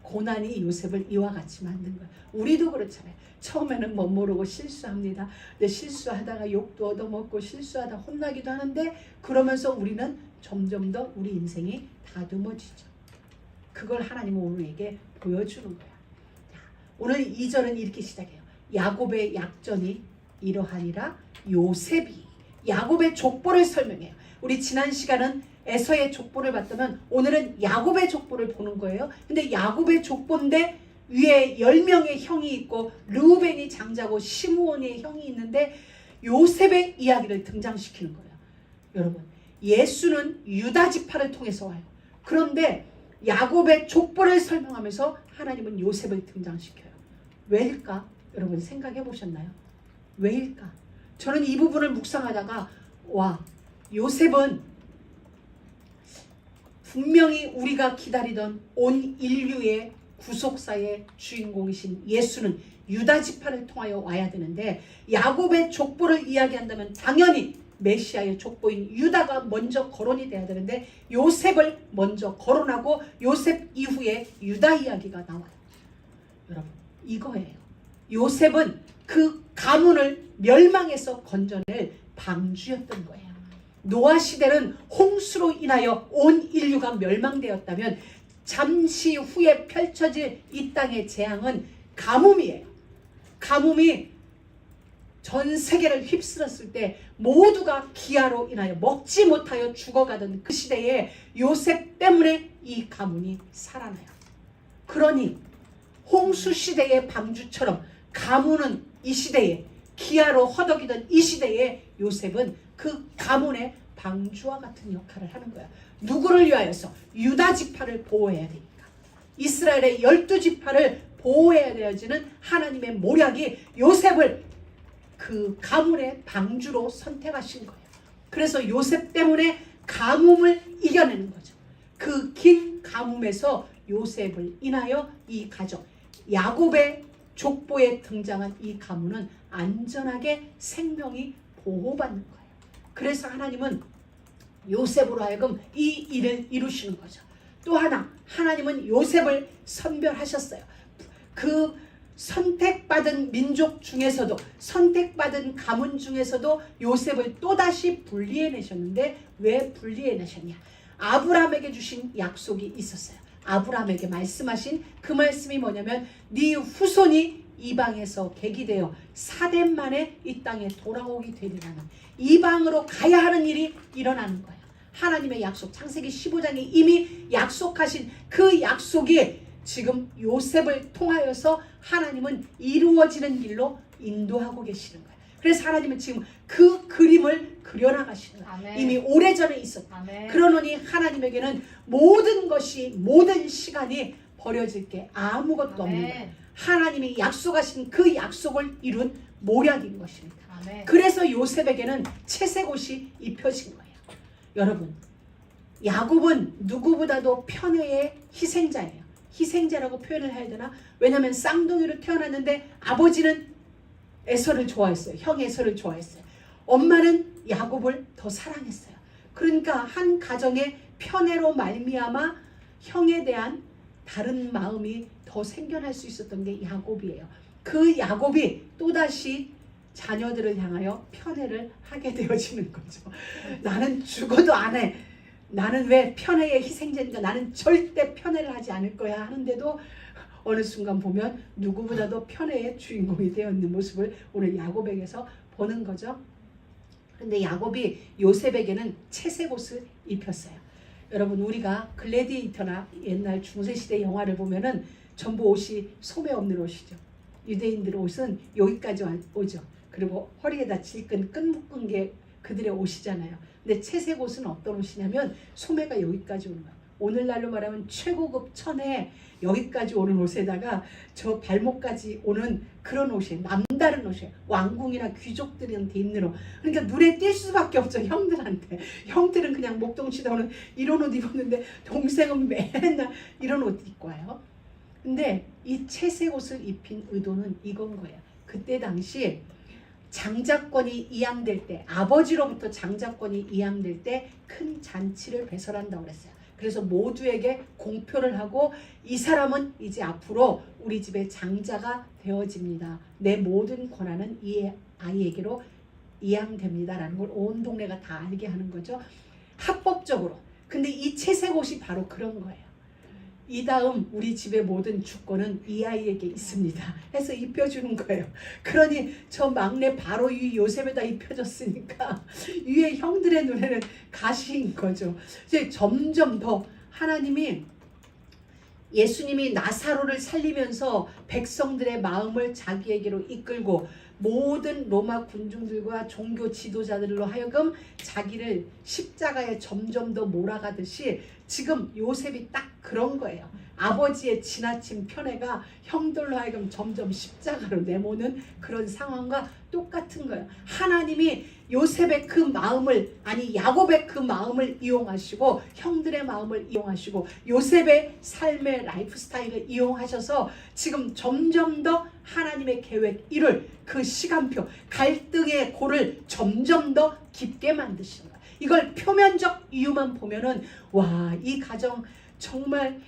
고난이 요셉을 이와 같이 만든 거예요. 우리도 그렇잖아요. 처음에는 못 모르고 실수합니다. 근데 실수하다가 욕도 얻어먹고 실수하다 혼나기도 하는데 그러면서 우리는 점점 더 우리 인생이 다듬어지죠. 그걸 하나님은 우리에게 보여주는 거야. 오늘 2절은 이렇게 시작해요. 야곱의 약전이 이러하니라. 요셉이 야곱의 족보를 설명해요. 우리 지난 시간은 에서의 족보를 봤다면 오늘은 야곱의 족보를 보는 거예요. 근데 야곱의 족보인데 위에 10명의 형이 있고 르우벤이 장자고 시므온의 형이 있는데 요셉의 이야기를 등장시키는 거예요. 여러분, 예수는 유다 지파를 통해서 와요. 그런데 야곱의 족보를 설명하면서 하나님은 요셉을 등장시켜요. 왜일까? 여러분 생각해 보셨나요? 왜일까? 저는 이 부분을 묵상하다가 와, 요셉은 분명히 우리가 기다리던 온 인류의 구속사의 주인공이신 예수는 유다 지파를 통하여 와야 되는데, 야곱의 족보를 이야기한다면 당연히 메시아의 족보인 유다가 먼저 거론이 돼야 되는데 요셉을 먼저 거론하고 요셉 이후에 유다 이야기가 나와요. 여러분, 이거예요. 요셉은 그 가문을 멸망에서 건져낼 방주였던 거예요. 노아 시대는 홍수로 인하여 온 인류가 멸망되었다면 잠시 후에 펼쳐질 이 땅의 재앙은 가뭄이에요. 가뭄이 전 세계를 휩쓸었을 때 모두가 기아로 인하여 먹지 못하여 죽어가던 그 시대에 요셉 때문에 이 가문이 살아나요. 그러니 홍수 시대의 방주처럼 가문은 이 시대에, 기아로 허덕이던 이 시대에 요셉은 그 가문의 방주와 같은 역할을 하는 거야. 누구를 위하여서? 유다 지파를 보호해야 되니까. 이스라엘의 12지파를 보호해야 되어지는 하나님의 모략이 요셉을 그 가문의 방주로 선택하신 거예요. 그래서 요셉 때문에 가뭄을 이겨내는 거죠. 그 긴 가뭄에서 요셉을 인하여 이 가족, 야곱의 족보에 등장한 이 가문은 안전하게 생명이 보호받는 거예요. 그래서 하나님은 요셉으로 하여금 이 일을 이루시는 거죠. 또 하나, 하나님은 요셉을 선별하셨어요. 그 선택받은 민족 중에서도, 선택받은 가문 중에서도 요셉을 또다시 분리해내셨는데, 왜 분리해내셨냐? 아브라함에게 주신 약속이 있었어요. 아브라함에게 말씀하신 그 말씀이 뭐냐면 네 후손이 이방에서 계기되어 4대 만에 이 땅에 돌아오게 되리라는, 이방으로 가야 하는 일이 일어나는 거예요. 하나님의 약속, 창세기 15장에 이미 약속하신 그 약속이 지금 요셉을 통하여서 하나님은 이루어지는 일로 인도하고 계시는 거예요. 그래서 하나님은 지금 그 그림을 그려나가시는 거예요. 아멘. 이미 오래전에 있었다. 아멘. 그러노니 하나님에게는 모든 것이, 모든 시간이 버려질 게 아무것도 없는 거예요. 하나님이 약속하신 그 약속을 이룬 모략인 것입니다. 아멘. 그래서 요셉에게는 채색옷이 입혀진 거예요. 여러분, 야곱은 누구보다도 편애의 희생자예요. 희생자라고 표현을 해야 되나? 왜냐하면 쌍둥이로 태어났는데 아버지는 에서를 좋아했어요. 형 에서를 좋아했어요. 엄마는 야곱을 더 사랑했어요. 그러니까 한 가정의 편애로 말미암아 형에 대한 다른 마음이 더 생겨날 수 있었던 게 야곱이에요. 그 야곱이 또다시 자녀들을 향하여 편애를 하게 되어지는 거죠. 나는 죽어도 안 해. 나는 왜 편애의 희생자니까 나는 절대 편애를 하지 않을 거야 하는데도 어느 순간 보면 누구보다도 편애의 주인공이 되어 있는 모습을 오늘 야곱에게서 보는 거죠. 그런데 야곱이 요셉에게는 채색 옷을 입혔어요. 여러분, 우리가 글래디에이터나 옛날 중세시대 영화를 보면은 전부 옷이 소매 없는 옷이죠. 유대인들 옷은 여기까지 오죠. 그리고 허리에다 질끈 끈 묶은 게 그들의 옷이잖아요. 근데 채색 옷은 어떤 옷이냐면 소매가 여기까지 오는 거예요. 오늘날로 말하면 최고급 천에 여기까지 오는 옷에다가 저 발목까지 오는 그런 옷이에요. 남다른 옷이에요. 왕궁이나 귀족들한테 입는 옷. 그러니까 눈에 띌 수밖에 없죠, 형들한테. 형들은 그냥 목동치다 오는 이런 옷 입었는데 동생은 맨날 이런 옷 입고 와요. 근데 이 채색 옷을 입힌 의도는 이건 거예요. 그때 당시 장자권이 이양될 때, 아버지로부터 장자권이 이양될 때 큰 잔치를 배설한다고 그랬어요. 그래서 모두에게 공표를 하고 이 사람은 이제 앞으로 우리 집의 장자가 되어집니다. 내 모든 권한은 이 아이에게로 이양됩니다. 라는 걸 온 동네가 다 알게 하는 거죠. 합법적으로. 근데 이 채색 옷이 바로 그런 거예요. 이 다음 우리 집의 모든 주권은 이 아이에게 있습니다. 해서 입혀주는 거예요. 그러니 저 막내 바로 이 요셉에다 입혀졌으니까 위에 형들의 눈에는 가시인 거죠. 이제 점점 더 하나님이, 예수님이 나사로를 살리면서 백성들의 마음을 자기에게로 이끌고 모든 로마 군중들과 종교 지도자들로 하여금 자기를 십자가에 점점 더 몰아가듯이 지금 요셉이 딱 그런 거예요. 아버지의 지나친 편애가 형들로 하여금 점점 십자가로 내모는 그런 상황과 똑같은 거예요. 하나님이 요셉의 그 마음을, 아니 야곱의 그 마음을 이용하시고 형들의 마음을 이용하시고 요셉의 삶의 라이프 스타일을 이용하셔서 지금 점점 더 하나님의 계획 이룰 그 시간표, 갈등의 골을 점점 더 깊게 만드시는 거예요. 이걸 표면적 이유만 보면은 와, 이 가정 정말,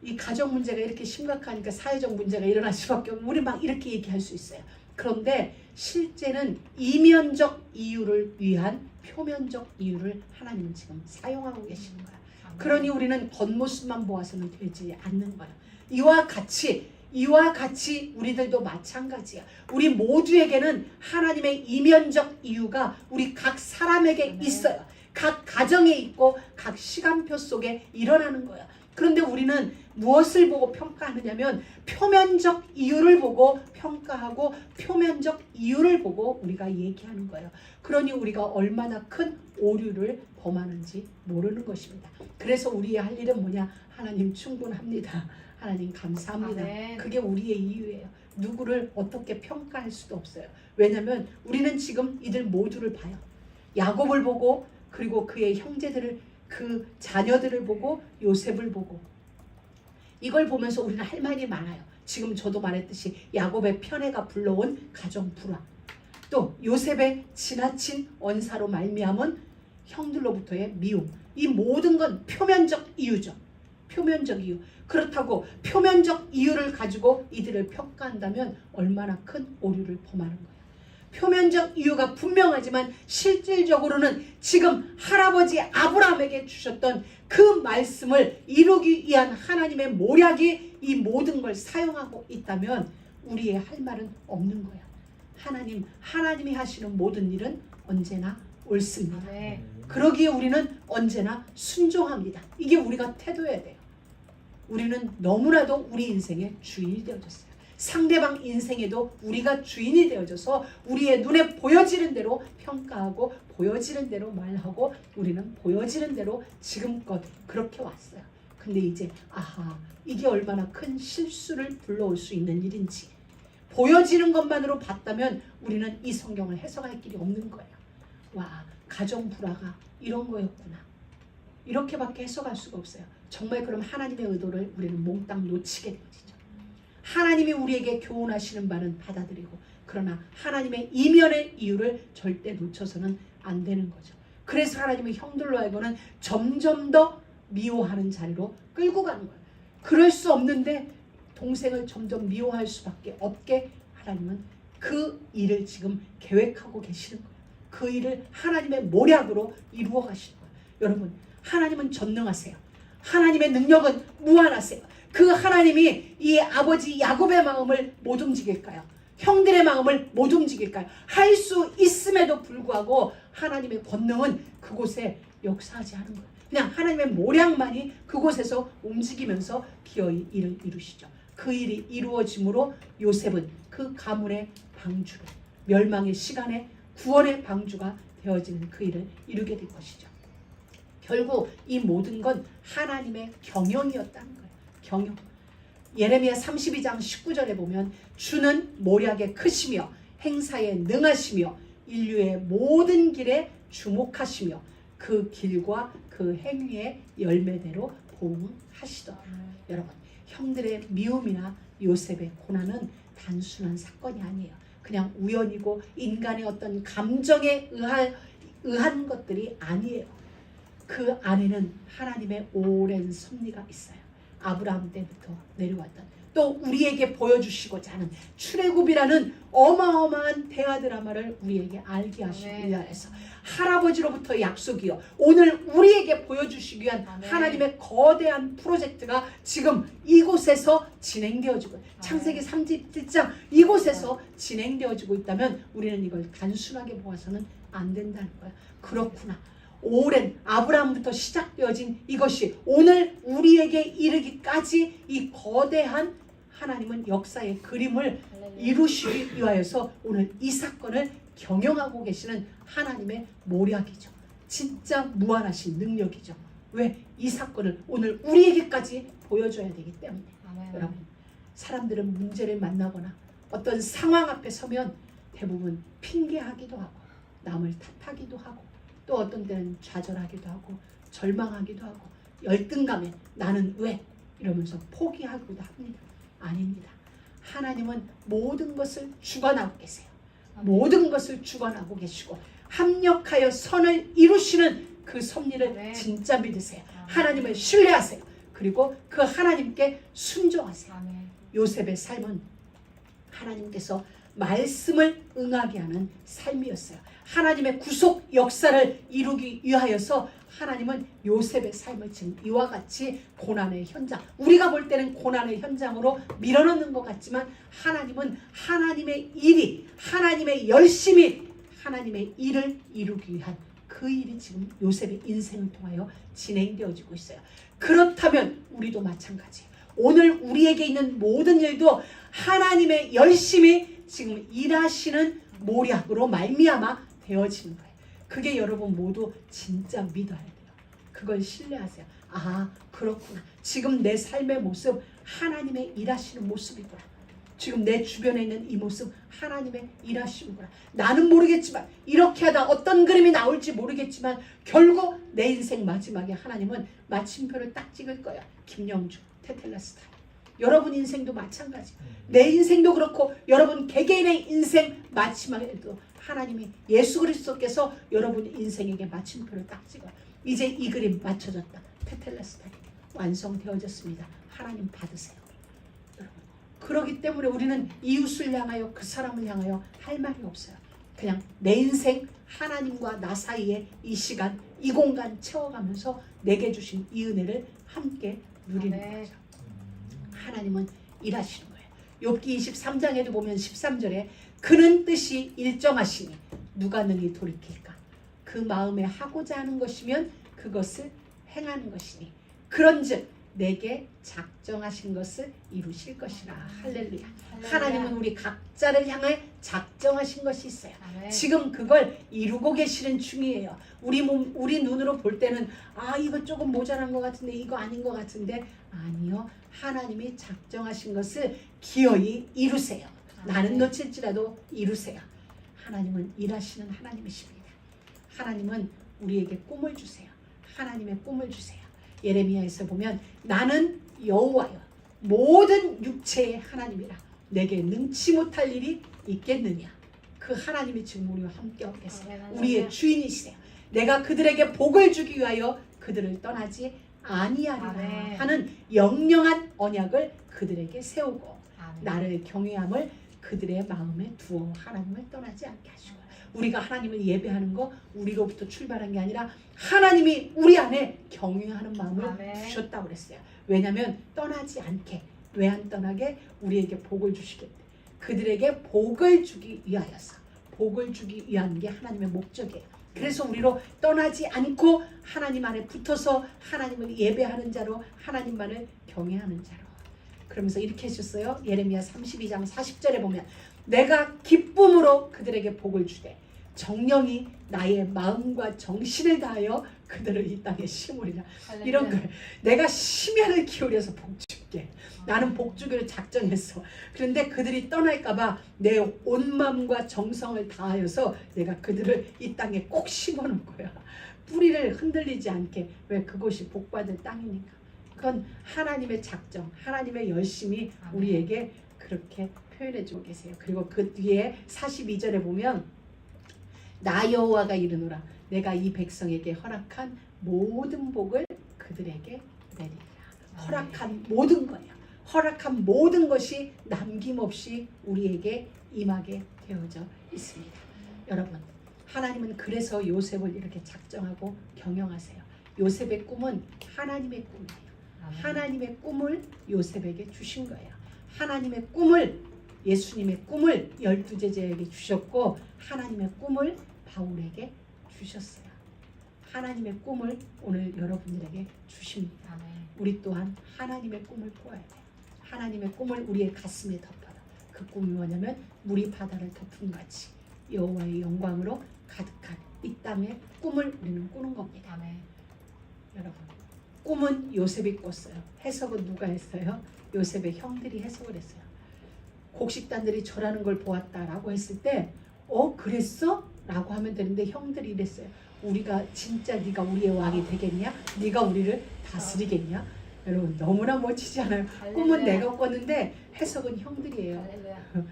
이 가정 문제가 이렇게 심각하니까 사회적 문제가 일어날 수밖에 없고 우리 막 이렇게 얘기할 수 있어요. 그런데 실제는 이면적 이유를 위한 표면적 이유를 하나님은 지금 사용하고 계시는 거야. 그러니 우리는 겉모습만 보아서는 되지 않는 거야. 이와 같이 우리들도 마찬가지야. 우리 모두에게는 하나님의 이면적 이유가 우리 각 사람에게 있어요. 각 가정에 있고 각 시간표 속에 일어나는 거야. 그런데 우리는 무엇을 보고 평가하느냐면 표면적 이유를 보고 평가하고 표면적 이유를 보고 우리가 얘기하는 거예요. 그러니 우리가 얼마나 큰 오류를 범하는지 모르는 것입니다. 그래서 우리의 할 일은 뭐냐? 하나님 충분합니다. 하나님 감사합니다. 아멘. 그게 우리의 이유예요. 누구를 어떻게 평가할 수도 없어요. 왜냐하면 우리는 지금 이들 모두를 봐요. 야곱을 보고 그리고 그의 형제들을, 그 자녀들을 보고 요셉을 보고, 이걸 보면서 우리는 할 말이 많아요. 지금 저도 말했듯이 야곱의 편애가 불러온 가정 불화, 또 요셉의 지나친 언사로 말미암은 형들로부터의 미움, 이 모든 건 표면적 이유죠. 표면적 이유. 그렇다고 표면적 이유를 가지고 이들을 평가한다면 얼마나 큰 오류를 범하는 거예요. 표면적 이유가 분명하지만 실질적으로는 지금 할아버지 아브라함에게 주셨던 그 말씀을 이루기 위한 하나님의 모략이 이 모든 걸 사용하고 있다면 우리의 할 말은 없는 거야. 하나님이 하시는 모든 일은 언제나 옳습니다. 네. 그러기에 우리는 언제나 순종합니다. 이게 우리가 태도해야 돼요. 우리는 너무나도 우리 인생의 주인이 되어졌어요. 상대방 인생에도 우리가 주인이 되어져서 우리의 눈에 보여지는 대로 평가하고 보여지는 대로 말하고 우리는 보여지는 대로 지금껏 그렇게 왔어요. 근데 이제 이게 얼마나 큰 실수를 불러올 수 있는 일인지 보여지는 것만으로 봤다면 우리는 이 성경을 해석할 길이 없는 거예요. 와, 가정 불화가 이런 거였구나. 이렇게밖에 해석할 수가 없어요. 정말 그럼 하나님의 의도를 우리는 몽땅 놓치게 되어지죠. 하나님이 우리에게 교훈하시는 바는 받아들이고, 그러나 하나님의 이면의 이유를 절대 놓쳐서는 안 되는 거죠. 그래서 하나님의 형들로 하여금은 점점 더 미워하는 자리로 끌고 가는 거예요. 그럴 수 없는데 동생을 점점 미워할 수밖에 없게 하나님은 그 일을 지금 계획하고 계시는 거예요. 그 일을 하나님의 모략으로 이루어 가시는 거예요. 여러분, 하나님은 전능하세요. 하나님의 능력은 무한하세요. 그 하나님이 이 아버지 야곱의 마음을 못 움직일까요? 형들의 마음을 못 움직일까요? 할 수 있음에도 불구하고 하나님의 권능은 그곳에 역사하지 않은 거예요. 그냥 하나님의 모략만이 그곳에서 움직이면서 기어이 일을 이루시죠. 그 일이 이루어짐으로 요셉은 그 가문의 방주로, 멸망의 시간에 구원의 방주가 되어지는 그 일을 이루게 될 것이죠. 결국 이 모든 건 하나님의 경영이었다는 거예요. 경영. 예레미야 32장 19절에 보면 주는 모략에 크시며 행사에 능하시며 인류의 모든 길에 주목하시며 그 길과 그 행위의 열매대로 보응하시더라. 여러분, 형들의 미움이나 요셉의 고난은 단순한 사건이 아니에요. 그냥 우연이고 인간의 어떤 감정에 의한 것들이 아니에요. 그 안에는 하나님의 오랜 섭리가 있어요. 아브라함 때부터 내려왔던, 또 우리에게 보여주시고자 하는 출애굽이라는 어마어마한 대화 드라마를 우리에게 알게 하시기 위해서 할아버지로부터 약속이요, 오늘 우리에게 보여주시기 위한 하나님의 거대한 프로젝트가 지금 이곳에서 진행되어지고, 창세기 37장 이곳에서 진행되어지고 있다면 우리는 이걸 단순하게 보아서는 안 된다는 거야. 그렇구나. 오랜 아브라함부터 시작되어진 이것이 오늘 우리에게 이르기까지 이 거대한 하나님은 역사의 그림을 이루시기 위하여서 오늘 이 사건을 경영하고 계시는 하나님의 모략이죠. 진짜 무한하신 능력이죠. 왜? 이 사건을 오늘 우리에게까지 보여줘야 되기 때문에 아멘. 여러분, 사람들은 문제를 만나거나 어떤 상황 앞에 서면 대부분 핑계하기도 하고 남을 탓하기도 하고 또 어떤 때는 좌절하기도 하고 절망하기도 하고 열등감에 나는 왜? 이러면서 포기하기도 합니다. 아닙니다. 하나님은 모든 것을 주관하고 계세요. 모든 것을 주관하고 계시고 합력하여 선을 이루시는 그 섭리를 네. 진짜 믿으세요. 하나님을 신뢰하세요. 그리고 그 하나님께 순종하세요. 아멘. 요셉의 삶은 하나님께서 말씀을 응하게 하는 삶이었어요. 하나님의 구속 역사를 이루기 위하여서 하나님은 요셉의 삶을 지금 이와 같이 고난의 현장, 우리가 볼 때는 고난의 현장으로 밀어넣는 것 같지만 하나님은 하나님의 일이, 하나님의 열심이 하나님의 일을 이루기 위한 그 일이 지금 요셉의 인생을 통하여 진행되어지고 있어요. 그렇다면 우리도 마찬가지예요. 오늘 우리에게 있는 모든 일도 하나님의 열심이 지금 일하시는 모략으로 말미암아 되어지는 거예요. 그게 여러분 모두 진짜 믿어야 돼요. 그걸 신뢰하세요. 아, 그렇구나. 지금 내 삶의 모습 하나님의 일하시는 모습이구나. 지금 내 주변에 있는 이 모습 하나님의 일하시는구나. 나는 모르겠지만 이렇게 하다 어떤 그림이 나올지 모르겠지만 결국 내 인생 마지막에 하나님은 마침표를 딱 찍을 거야. 김영주, 테텔라스타일. 여러분 인생도 마찬가지. 내 인생도 그렇고 여러분 개개인의 인생 마지막에도 하나님이 예수 그리스도께서 여러분 인생에게 마침표를 딱 찍어요. 이제 이 그림 맞춰졌다. 테텔라스타일 완성되어졌습니다. 하나님 받으세요. 여러분, 그러기 때문에 우리는 이웃을 향하여 그 사람을 향하여 할 말이 없어요. 그냥 내 인생 하나님과 나 사이에 이 시간 이 공간 채워가면서 내게 주신 이 은혜를 함께 누리는 거죠. 하나님은 일하시는 거예요. 욥기 23장에도 보면 13절에 그는 뜻이 일정하시니 누가 능히 돌이킬까? 그 마음에 하고자 하는 것이면 그것을 행하는 것이니 그런즉 내게 작정하신 것을 이루실 것이라. 할렐루야. 하나님은 우리 각자를 향해 작정하신 것이 있어요. 아멘. 지금 그걸 이루고 계시는 중이에요. 우리 눈으로 볼 때는 아, 이거 조금 모자란 것 같은데 이거 아닌 것 같은데 아니요. 하나님이 작정하신 것을 기어이 이루세요. 나는 놓칠지라도 이루세요. 하나님은 일하시는 하나님이십니다. 하나님은 우리에게 꿈을 주세요. 하나님의 꿈을 주세요. 예레미야에서 보면 나는 여호와여 모든 육체의 하나님이라 내게 능치 못할 일이 있겠느냐. 그 하나님이 지금 우리와 함께하고 계세요. 우리의 주인이시세요. 내가 그들에게 복을 주기 위하여 그들을 떠나지 아니하리라 아멘. 하는 영영한 언약을 그들에게 세우고 아멘. 나를 경외함을 그들의 마음에 두어 하나님을 떠나지 않게 하시고 우리가 하나님을 예배하는 거 우리로부터 출발한 게 아니라 하나님이 우리 안에 경외하는 마음을 아멘. 주셨다고 그랬어요. 왜냐하면 떠나지 않게 왜 안 떠나게 우리에게 복을 주시겠대. 그들에게 복을 주기 위하여서 복을 주기 위한 게 하나님의 목적이에요. 그래서 우리로 떠나지 않고 하나님 안에 붙어서 하나님을 예배하는 자로 하나님만을 경외하는 자로 그러면서 이렇게 해주셨어요. 예레미야 32장 40절에 보면 내가 기쁨으로 그들에게 복을 주되 정령이 나의 마음과 정신을 다하여 그들을 이 땅에 심으리라. 이런 걸 내가 심혈을 기울여서 복 줄게. 나는 복 주기를 작정했어. 그런데 그들이 떠날까봐 내 온 마음과 정성을 다하여서 내가 그들을 이 땅에 꼭 심어놓은 거야. 뿌리를 흔들리지 않게. 왜? 그곳이 복받을 땅이니까. 그건 하나님의 작정, 하나님의 열심이 우리에게 그렇게 표현해주고 계세요. 그리고 그 뒤에 42절에 보면 나 여호와가 이르노라 내가 이 백성에게 허락한 모든 복을 그들에게 내리리라. 허락한 모든 거예요. 허락한 모든 것이 남김없이 우리에게 임하게 되어져 있습니다. 여러분, 하나님은 그래서 요셉을 이렇게 작정하고 경영하세요. 요셉의 꿈은 하나님의 꿈이에요. 하나님의 꿈을 요셉에게 주신 거예요. 하나님의 꿈을 예수님의 꿈을 12제자에게 주셨고 하나님의 꿈을 바울에게 주셨어요. 하나님의 꿈을 오늘 여러분들에게 주십니다. 아멘. 우리 또한 하나님의 꿈을 꾸어야 돼요. 하나님의 꿈을 우리의 가슴에 덮어요. 그 꿈이 뭐냐면 물이 바다를 덮은 같이 여호와의 영광으로 가득한 이 땅의 꿈을 우리는 꾸는 겁니다. 아멘. 여러분, 꿈은 요셉이 꿨어요. 해석은 누가 했어요? 요셉의 형들이 해석을 했어요. 곡식단들이 절하는 걸 보았다라고 했을 때 그랬어? 라고 하면 되는데 형들이 이랬어요. 우리가 진짜 네가 우리의 왕이 되겠냐? 네가 우리를 다스리겠냐? 여러분 너무나 멋지지 않아요? 꿈은 내가 꿨는데 해석은 형들이에요.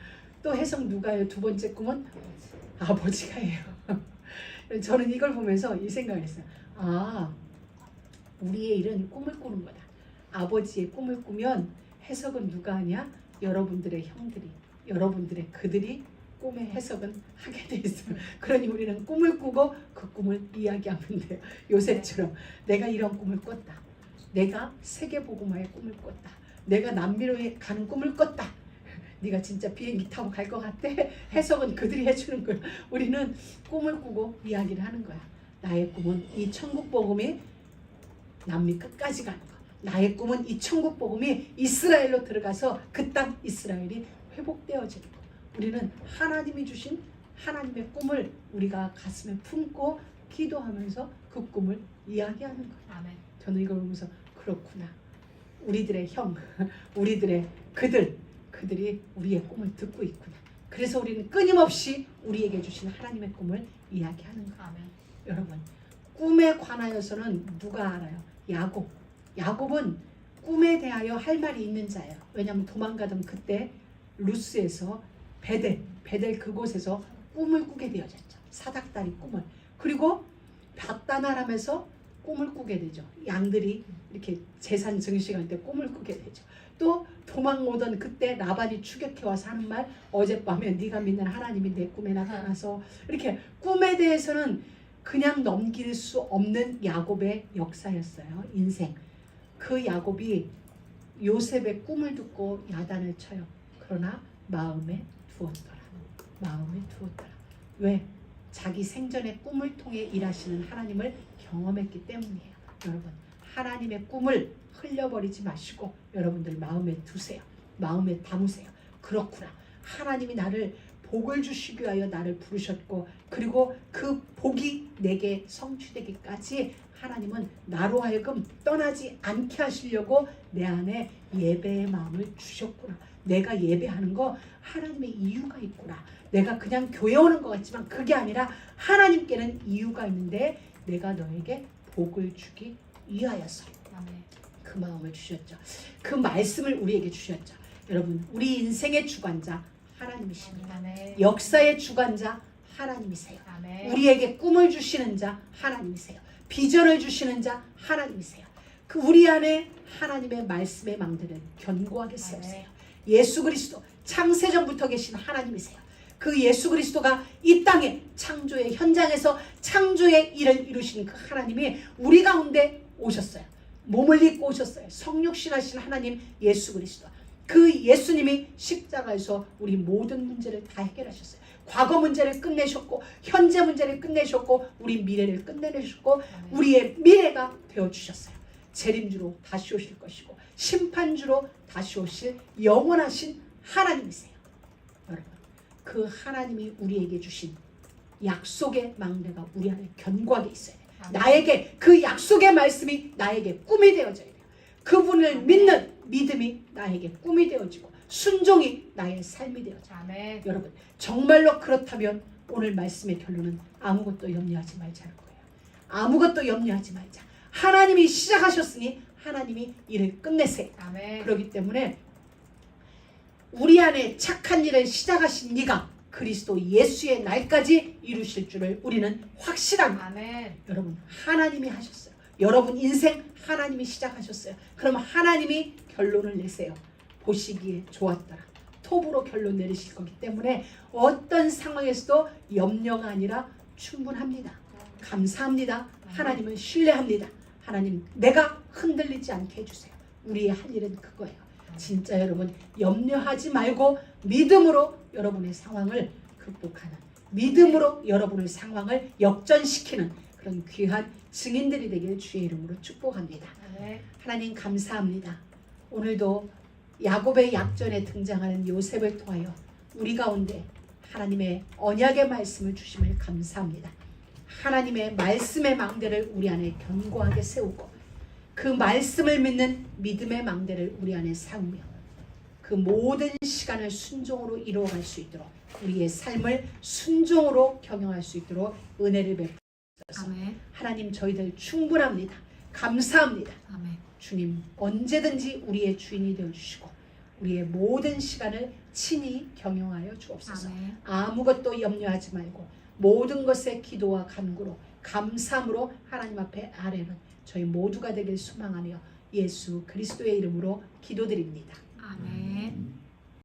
또 해석 누가요? 두 번째 꿈은 아버지가 해요. 저는 이걸 보면서 이 생각을 했어요. 우리의 일은 꿈을 꾸는 거다. 아버지의 꿈을 꾸면 해석은 누가 하냐? 여러분들의 형들이, 여러분들의 그들이 꿈의 해석은 하게 돼 있어요. 그러니 우리는 꿈을 꾸고 그 꿈을 이야기하면 돼요. 요셉처럼 내가 이런 꿈을 꿨다. 내가 세계복음화의 꿈을 꿨다. 내가 남미로 가는 꿈을 꿨다. 네가 진짜 비행기 타고 갈 것 같아? 해석은 그들이 해주는 거야. 우리는 꿈을 꾸고 이야기를 하는 거야. 나의 꿈은 이 천국 복음이 남미 끝까지 가는 거. 나의 꿈은 이 천국 복음이 이스라엘로 들어가서 그 땅 이스라엘이 회복되어지는 거. 우리는 하나님이 주신 하나님의 꿈을 우리가 가슴에 품고 기도하면서 그 꿈을 이야기하는 거예요. 아멘. 저는 이걸 보면서 그렇구나. 우리들의 형, 우리들의 그들이 우리의 꿈을 듣고 있구나. 그래서 우리는 끊임없이 우리에게 주신 하나님의 꿈을 이야기하는 거예요. 아멘. 여러분, 꿈에 관하여서는 누가 알아요? 야곱은 꿈에 대하여 할 말이 있는 자예요. 왜냐하면 도망가던 그때 루스에서 베델 그곳에서 꿈을 꾸게 되어졌죠. 사닥다리 꿈을. 그리고 밧다나람에서 꿈을 꾸게 되죠. 양들이 이렇게 제산 증식할 때 꿈을 꾸게 되죠. 또 도망 오던 그때 라반이 추격해 와서 하는 말, 어젯밤에 네가 믿는 하나님이 내 꿈에 나타나서, 이렇게 꿈에 대해서는 그냥 넘길 수 없는 야곱의 역사였어요. 인생. 그 야곱이 요셉의 꿈을 듣고 야단을 쳐요. 그러나 마음에 두었더라. 왜? 자기 생전의 꿈을 통해 일하시는 하나님을 경험했기 때문이에요. 여러분, 하나님의 꿈을 흘려버리지 마시고 여러분들 마음에 두세요. 마음에 담으세요. 그렇구나. 하나님이 나를 복을 주시기 위하여 나를 부르셨고, 그리고 그 복이 내게 성취되기까지 하나님은 나로 하여금 떠나지 않게 하시려고 내 안에 예배의 마음을 주셨구나. 내가 예배하는 거 하나님의 이유가 있구나. 내가 그냥 교회 오는 것 같지만 그게 아니라 하나님께는 이유가 있는데 내가 너에게 복을 주기 위하여서 그 마음을 주셨죠. 그 말씀을 우리에게 주셨죠. 여러분, 우리 인생의 주관자 하나님이십니다. 아멘. 역사의 주관자 하나님이세요. 아멘. 우리에게 꿈을 주시는 자 하나님이세요. 비전을 주시는 자 하나님이세요. 그 우리 안에 하나님의 말씀의 망대를 견고하게 세우세요. 예수 그리스도 창세전부터 계신 하나님이세요. 그 예수 그리스도가 이 땅에 창조의 현장에서 창조의 일을 이루신 그 하나님이 우리 가운데 오셨어요. 몸을 입고 오셨어요. 성육신하신 하나님 예수 그리스도. 그 예수님이 십자가에서 우리 모든 문제를 다 해결하셨어요. 과거 문제를 끝내셨고, 현재 문제를 끝내셨고, 우리 미래를 끝내셨고, 우리의 미래가 되어주셨어요. 재림주로 다시 오실 것이고 심판주로 다시 오실 영원하신 하나님이세요. 여러분, 그 하나님이 우리에게 주신 약속의 망대가 우리 안에 견고하게 있어야 돼요. 나에게 그 약속의 말씀이 나에게 꿈이 되어져야 돼요. 그분을 믿는 믿음이 나에게 꿈이 되어지고 순종이 나의 삶이 되어져요. 아멘. 여러분, 정말로 그렇다면 오늘 말씀의 결론은 아무것도 염려하지 말자는 거예요. 아무것도 염려하지 말자. 하나님이 시작하셨으니 하나님이 일을 끝내세요. 아멘. 그렇기 때문에 우리 안에 착한 일을 시작하신 이가 그리스도 예수의 날까지 이루실 줄을 우리는 확실합니다. 아멘. 여러분, 하나님이 하셨어요. 여러분 인생 하나님이 시작하셨어요. 그럼 하나님이 결론을 내세요. 보시기에 좋았더라. 톱으로 결론 내리실 거기 때문에 어떤 상황에서도 염려가 아니라 충분합니다. 감사합니다. 하나님은 신뢰합니다. 하나님, 내가 흔들리지 않게 해주세요. 우리의 할 일은 그거예요. 진짜 여러분, 염려하지 말고 믿음으로 여러분의 상황을 극복하는, 믿음으로 여러분의 상황을 역전시키는 그런 귀한 증인들이 되기를 주의 이름으로 축복합니다. 하나님 감사합니다. 오늘도 야곱의 약전에 등장하는 요셉을 통하여 우리 가운데 하나님의 언약의 말씀을 주심을 감사합니다. 하나님의 말씀의 망대를 우리 안에 견고하게 세우고 그 말씀을 믿는 믿음의 망대를 우리 안에 세우며 그 모든 시간을 순종으로 이루어갈 수 있도록 우리의 삶을 순종으로 경영할 수 있도록 은혜를 베푸소서. 하나님 저희들 충분합니다. 감사합니다. 아멘. 주님 언제든지 우리의 주인이 되어주시고 우리의 모든 시간을 친히 경영하여 주옵소서. 아멘. 아무것도 염려하지 말고 모든 것에 기도와 간구로 감사함으로 하나님 앞에 아뢰는 저희 모두가 되길 소망하며 예수 그리스도의 이름으로 기도드립니다. 아멘.